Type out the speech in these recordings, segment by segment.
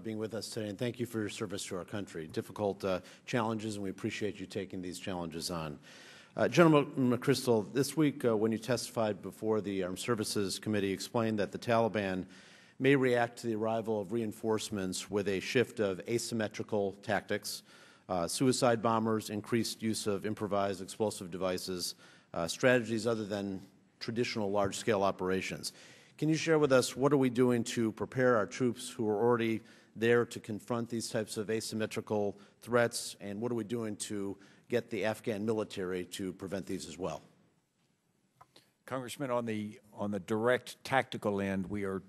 being with us today, and thank you for your service to our country. Difficult challenges, and we appreciate you taking these challenges on. General McChrystal, this week when you testified before the Armed Services Committee, explained that the Taliban may react to the arrival of reinforcements with a shift of asymmetrical tactics, suicide bombers, increased use of improvised explosive devices, strategies other than traditional large-scale operations. Can you share with us what are we doing to prepare our troops who are already there to confront these types of asymmetrical threats, and what are we doing to get the Afghan military to prevent these as well? Congressman, on the direct tactical end, we are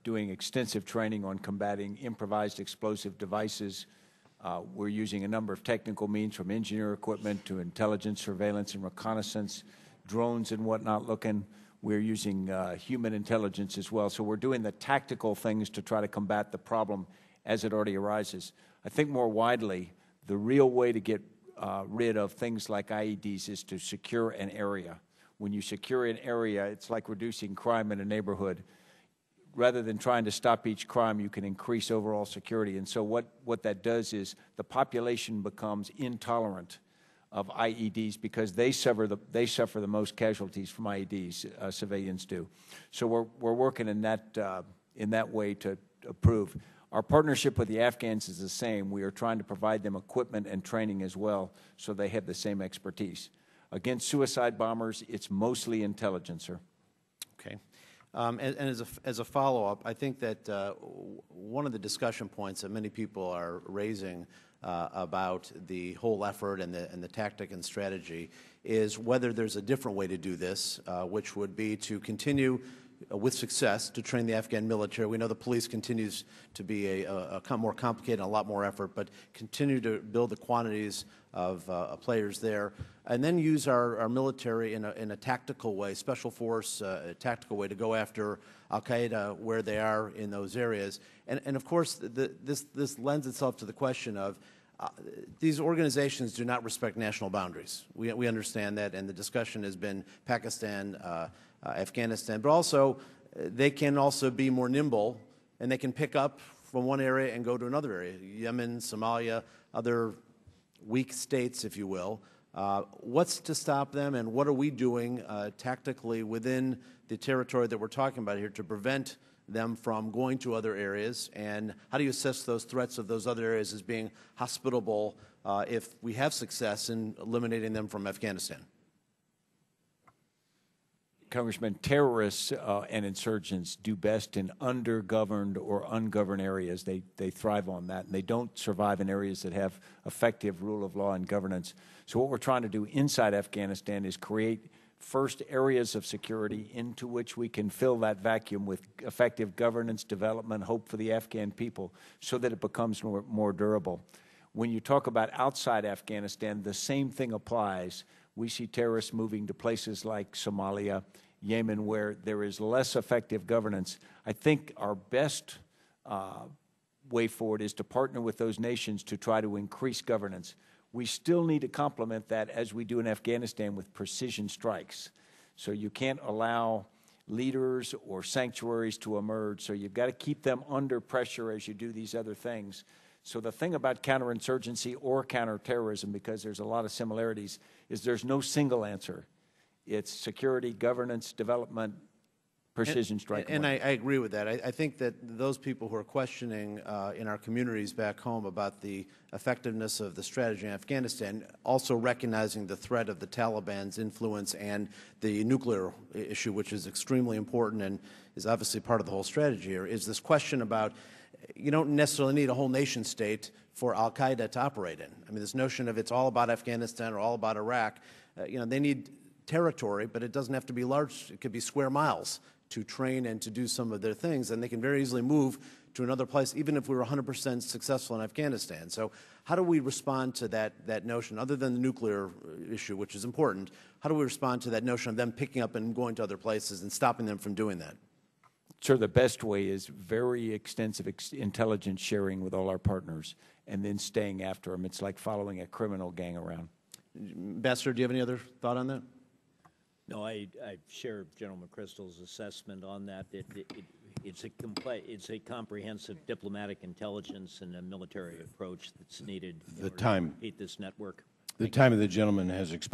doing extensive training on combating improvised explosive devices. We're using a number of technical means, from engineer equipment to intelligence, surveillance, and reconnaissance, drones and whatnot looking. We're using human intelligence as well. So we're doing the tactical things to try to combat the problem as it already arises. I think more widely, the real way to get rid of things like IEDs is to secure an area. When you secure an area, it's like reducing crime in a neighborhood. Rather than trying to stop each crime, you can increase overall security. And so what that does is the population becomes intolerant of IEDs because they suffer the most casualties from IEDs. Civilians do. So we're working in that way to improve. Our partnership with the Afghans is the same. We are trying to provide them equipment and training as well, so they have the same expertise. Against suicide bombers, it's mostly intelligence, sir. Okay. And as a follow-up, I think that one of the discussion points that many people are raising about the whole effort and the tactic and strategy is whether there's a different way to do this, which would be to continue with success to train the Afghan military. We know the police continues to be a more complicated and a lot more effort, but continue to build the quantities of players there, and then use our military in a tactical way, special force, tactical way to go after al-Qaeda where they are in those areas. And of course, this lends itself to the question of these organizations do not respect national boundaries. We understand that, and the discussion has been Pakistan, Afghanistan, but also they can also be more nimble, and they can pick up from one area and go to another area, Yemen, Somalia, other weak states, if you will. What's to stop them, and what are we doing tactically within the territory that we're talking about here to prevent them from going to other areas, and how do you assess those threats of those other areas as being hospitable if we have success in eliminating them from Afghanistan? Congressman, terrorists and insurgents do best in undergoverned or ungoverned areas. They thrive on that, and they don't survive in areas that have effective rule of law and governance. So what we're trying to do inside Afghanistan is create first areas of security into which we can fill that vacuum with effective governance, development, hope for the Afghan people, so that it becomes more durable. When you talk about outside Afghanistan, the same thing applies. We see terrorists moving to places like Somalia, Yemen, where there is less effective governance. I think our best way forward is to partner with those nations to try to increase governance. We still need to complement that, as we do in Afghanistan, with precision strikes. So you can't allow leaders or sanctuaries to emerge, so you've got to keep them under pressure as you do these other things. So the thing about counterinsurgency or counterterrorism, because there's a lot of similarities, is there's no single answer. It's security, governance, development, precision strike. And I agree with that. I think that those people who are questioning in our communities back home about the effectiveness of the strategy in Afghanistan, also recognizing the threat of the Taliban's influence and the nuclear issue, which is extremely important and is obviously part of the whole strategy here, is this question about you don't necessarily need a whole nation state for al-Qaeda to operate in. I mean, this notion of it's all about Afghanistan or all about Iraq, they need territory, but it doesn't have to be large. It could be square miles to train and to do some of their things, and they can very easily move to another place, even if we were 100% successful in Afghanistan. So how do we respond to that notion, other than the nuclear issue, which is important? How do we respond to that notion of them picking up and going to other places and stopping them from doing that? Sir, the best way is very extensive intelligence sharing with all our partners and then staying after them. It's like following a criminal gang around. Ambassador, do you have any other thought on that? No, I share General McChrystal's assessment on that. it's a comprehensive diplomatic intelligence and a military approach that's needed in The order to time. defeat this network. The time of the gentleman has expired.